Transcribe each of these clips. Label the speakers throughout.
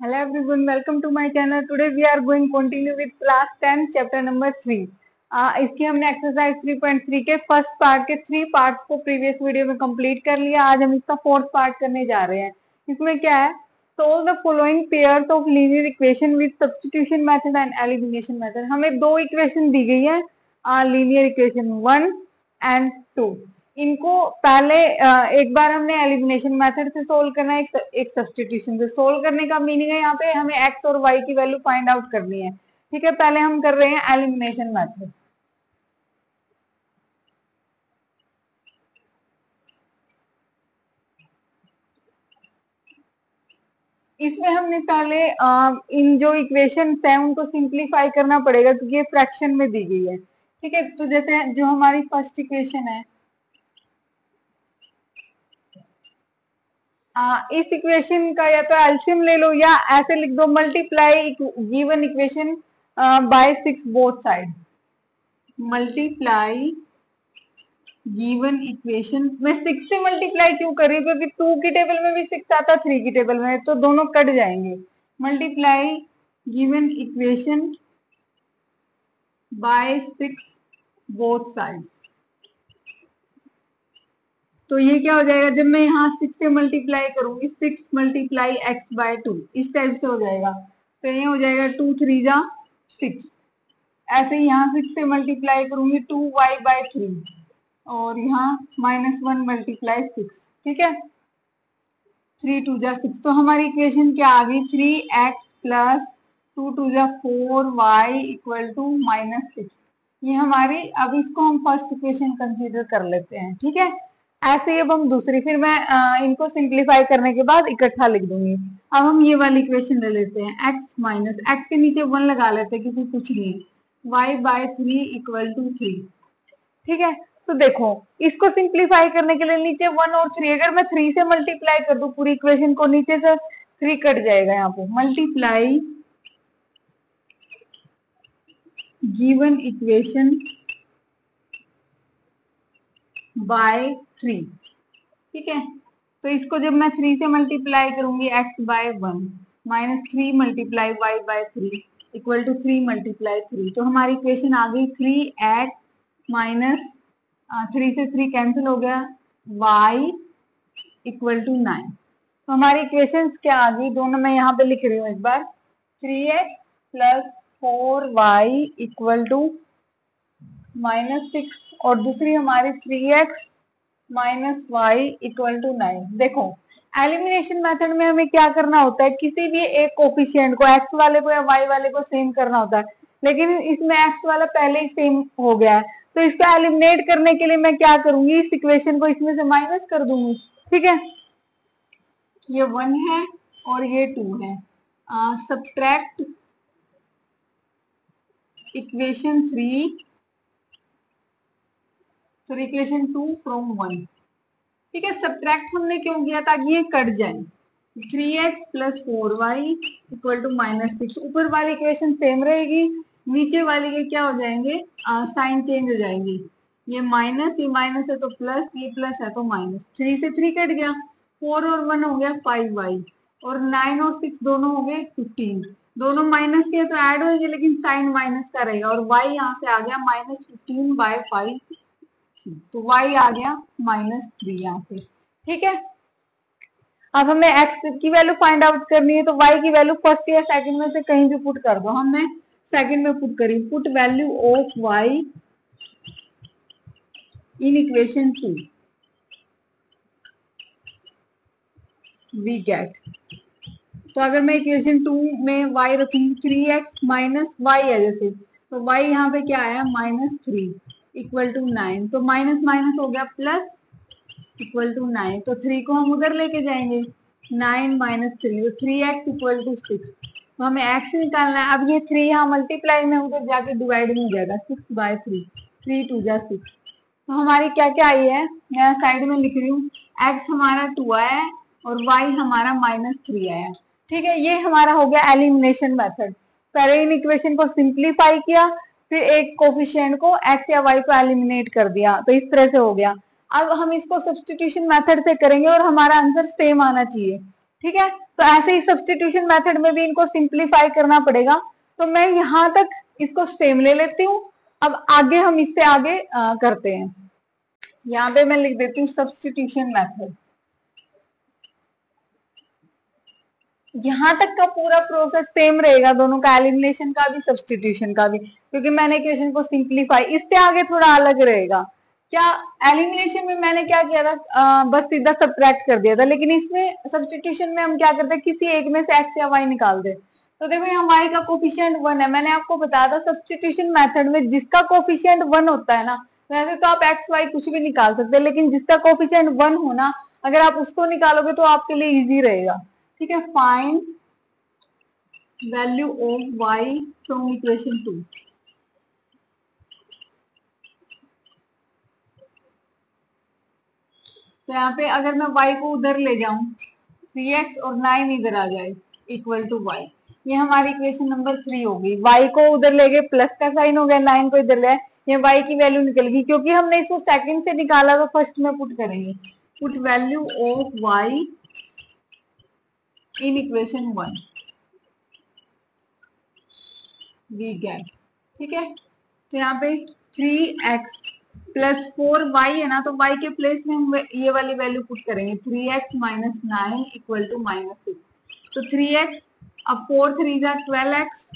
Speaker 1: Hello everyone, welcome to my channel. Today we are going to continue with class 10 chapter number 3. इसकी हमने exercise 3.3 के first part के 3 parts को previous video में complete कर लिया। आज हम इसका फोर्थ पार्ट करने जा रहे हैं। इसमें क्या है, solve the following pairs of linear equation with substitution method and elimination method. हमें दो इक्वेशन दी गई है, लीनियर इक्वेशन 1 एंड 2। इनको पहले एक बार हमने एलिमिनेशन मेथड से सोल्व करना है, एक सब्स्टिट्यूशन से सोल्व करने का मीनिंग है यहाँ पे हमें एक्स और वाई की वैल्यू फाइंड आउट करनी है। ठीक है, पहले हम कर रहे हैं एलिमिनेशन मेथड। इसमें हमने पहले इन जो इक्वेशन है उनको सिंप्लीफाई करना पड़ेगा क्योंकि ये फ्रैक्शन में दी गई है। ठीक है, तो जैसे जो हमारी फर्स्ट इक्वेशन है, इस इक्वेशन का या तो एलसीएम ले लो या ऐसे लिख दो, multiply given equation by 6 both side. Multiply given equation में 6 से मल्टीप्लाई क्यों कर रही हूँ, क्योंकि 2 की टेबल में भी 6 आता, 3 की टेबल में, तो दोनों कट जाएंगे। Multiply given equation by 6 both side. तो ये क्या हो जाएगा, जब मैं यहाँ 6 से मल्टीप्लाई करूंगी, 6 मल्टीप्लाई एक्स बाय 2 इस टाइप से हो जाएगा। तो ये हो जाएगा 2 3 जा 6। ऐसे ही यहाँ 6 से मल्टीप्लाई करूंगी 2y बाय 3 और यहाँ -1 मल्टीप्लाई 6। ठीक है, 3 2 जा 6। तो हमारी इक्वेशन क्या आ गई, 3x प्लस 2 2 जा 4y इक्वल टू -6। ये हमारी, अब इसको हम फर्स्ट इक्वेशन कंसीडर कर लेते हैं। ठीक है, ऐसे ही अब हम दूसरी, फिर मैं इनको सिंप्लीफाई करने के बाद इकट्ठा लिख दूंगी। अब हम ये वाली इक्वेशन ले लेते हैं, x माइनस एक्स के नीचे 1 लगा लेते हैं क्योंकि कुछ नहीं है, y बाय 3 इक्वल टू 3। ठीक है, तो देखो इसको सिंप्लीफाई करने के लिए नीचे 1 और 3, अगर मैं 3 से मल्टीप्लाई कर दूं पूरी इक्वेशन को, नीचे से 3 कट जाएगा यहाँ पे। Multiply given equation by 3। ठीक है, तो इसको जब मैं 3 से मल्टीप्लाई करूंगी, x by 1 -3 multiply y by 3 equal to 3 multiply 3। तो हमारी इक्वेशन आ गई 3x माइनस 3 से 3 कैंसिल हो गया, y इक्वल टू 9। तो हमारी इक्वेशंस क्या आ गई, दोनों मैं यहाँ पे लिख रही हूँ एक बार, 3x plus 4y equal to -6 और दूसरी हमारी 3x minus Y equal to 9। देखो एलिमिनेशन मेथड में हमें क्या करना होता है, किसी भी एक कोफिशिएंट को, एक्स वाले को या वाई वाले को सेम करना होता है, लेकिन इसमें एक्स वाला पहले ही सेम हो गया है। तो इसको एलिमिनेट करने के लिए मैं क्या करूंगी, इस इक्वेशन को इसमें से माइनस कर दूंगी। ठीक है, ये 1 है और ये 2 है। Subtract equation 3 sorry equation 2 from 1। ठीक है, सब्ट्रैक्ट हमने क्यों किया, ताकि ये कट जाए। 3x plus 4y equal to -6। ऊपर वाली इक्वेशन सेम रहेगी, नीचे वाली के क्या हो जाएंगे, साइन चेंज हो जाएंगे। ये माइनस है तो प्लस, ये प्लस है तो माइनस। 3 से 3 कट गया, 4 और 1 हो गया 5y और 9 और 6 दोनों हो गए 15। दोनों माइनस के तो ऐड होंगे लेकिन साइन माइनस का रहेगा और y यहाँ से आ गया -15 बाय 5। तो y आ गया -3 यहाँ से। ठीक है, अब हमें x की वैल्यू फाइंड आउट करनी है, तो y की वैल्यू फर्स्ट या सेकंड में से कहीं भी पुट कर दो। हमने सेकंड में पुट करी, put value of y in equation 2 we get. तो अगर मैं इक्वेशन 2 में y रखूंगी 3x माइनस y है जैसे, तो y यहाँ पे क्या आया -3 इक्वल टू 9। तो माइनस माइनस हो गया प्लस इक्वल टू 9। तो 3 को हम उधर लेके जाएंगे, 9 माइनस 3 तो 3x इक्वल टू 6। तो हमें x निकालना है। अब ये 3 यहाँ मल्टीप्लाई में उधर जाके डिवाइड में हो जाएगा, 6 बाय 3, 3 2 जा 6। तो हमारी क्या क्या आई है, मैं साइड में लिख रही हूँ, x हमारा 2 आया है और y हमारा -3 आया है। ठीक है, ये हमारा हो गया एलिमिनेशन मेथड। पहले इन इक्वेशन को सिंप्लीफाई किया, फिर एक कोफिशिएंट को x या y को एलिमिनेट कर दिया, तो इस तरह से हो गया। अब हम इसको सब्स्टिट्यूशन मेथड से करेंगे और हमारा आंसर सेम आना चाहिए। ठीक है, तो ऐसे ही सब्स्टिट्यूशन मेथड में भी इनको सिंप्लीफाई करना पड़ेगा। तो मैं यहां तक इसको सेम ले लेती हूँ। अब आगे हम इससे आगे करते हैं। यहाँ पे मैं लिख देती हूँ सब्स्टिट्यूशन मेथड। यहां तक का पूरा प्रोसेस सेम रहेगा, दोनों का, एलिमिनेशन का भी सब्स्टिट्यूशन का भी, क्योंकि मैंने इक्वेशन को सिंप्लीफाई, इससे आगे थोड़ा अलग रहेगा। क्या एलिमिनेशन में मैंने क्या किया था, बस सीधा सब्ट्रैक्ट कर दिया था, लेकिन इसमें सब्स्टिट्यूशन में हम क्या करते हैं, किसी एक में से एक्स या वाई निकाल दे। तो देखो यहाँ वाई का कोफिशिएंट 1 है, मैंने आपको बताया था सब्स्टिट्यूशन मेथड में जिसका कोफिशिएंट 1 होता है ना, वैसे तो आप एक्स वाई कुछ भी निकाल सकते हैं, लेकिन जिसका कोफिशिएंट 1 हो ना, अगर आप उसको निकालोगे तो आपके लिए इजी रहेगा। ठीक है, find value of y from equation 2। तो यहाँ पे अगर मैं y को उधर ले जाऊं, 3x और 9 इधर आ जाए इक्वल टू y, ये हमारी इक्वेशन नंबर 3 होगी। y को उधर ले गए, प्लस का साइन हो गया, 9 को इधर ले, ये y की वैल्यू निकल गई। क्योंकि हमने इसको सेकंड से निकाला तो फर्स्ट में पुट करेंगे, put value of y in equation 1 we get. ठीक है, तो यहाँ पे 3x प्लस 4y है ना, तो y के प्लेस में हम ये वाली वैल्यू पुट करेंगे, 3x माइनस 9 इक्वल टू -6। तो 3x, अब 4 3 जा 12x,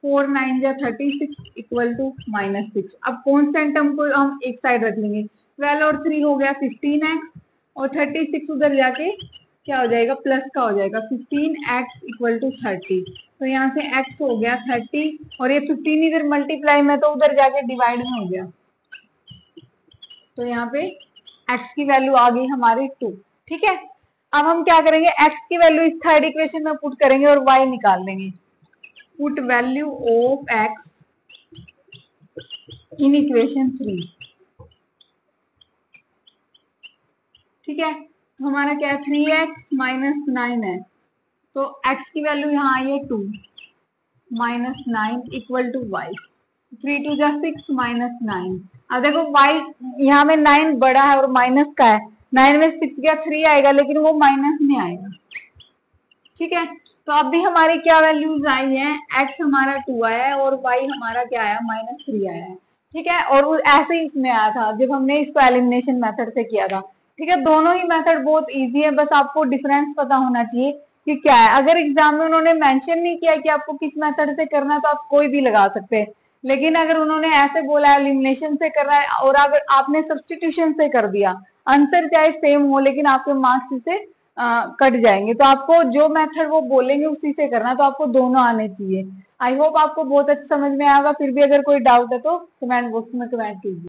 Speaker 1: 4 9 जा 36 इक्वल टू -6। अब कॉन्स्टेंट टर्म को हम एक साइड रख लेंगे, 12 और 3 हो गया 15x, और 36 उधर जाके क्या हो जाएगा, प्लस का हो जाएगा, 15x इक्वल टू 30। तो यहाँ से x हो गया 30, और ये 15 इधर मल्टीप्लाई में, तो उधर जाके डिवाइड में हो गया। तो यहाँ पे x की वैल्यू आ गई हमारी 2। ठीक है, अब हम क्या करेंगे, x की वैल्यू इस थर्ड इक्वेशन में पुट करेंगे और y निकाल लेंगे। Put value of x in equation 3। ठीक है, तो हमारा क्या है, 3x माइनस 9 है, तो x की वैल्यू यहाँ आई है 2 माइनस 9 इक्वल टू वाई। 3 2 जा 6 माइनस 9। अब देखो y यहाँ में 9 बड़ा है और माइनस का है, 9 में 6 गया 3 आएगा, लेकिन वो माइनस में आएगा। ठीक है, तो अब भी हमारी क्या वैल्यूज आई है, x हमारा 2 आया है और y हमारा क्या आया, -3 आया है। ठीक है, और ऐसे ही इसमें आया था जब हमने इसको एलिमिनेशन मेथड से किया था। ठीक है, दोनों ही मेथड बहुत इजी है, बस आपको डिफरेंस पता होना चाहिए कि क्या है। अगर एग्जाम में उन्होंने मेंशन नहीं किया कि आपको किस मेथड से करना है, तो आप कोई भी लगा सकते हैं, लेकिन अगर उन्होंने ऐसे बोला एलिमिनेशन से कर रहा है और अगर आपने सब्स्टिट्यूशन से कर दिया, आंसर चाहे सेम हो लेकिन आपके मार्क्स इसे कट जाएंगे। तो आपको जो मेथड वो बोलेंगे उसी से करना, तो आपको दोनों आने चाहिए। आई होप आपको बहुत अच्छा समझ में आएगा। फिर भी अगर कोई डाउट है तो कमेंट बॉक्स में कमेंट कीजिए।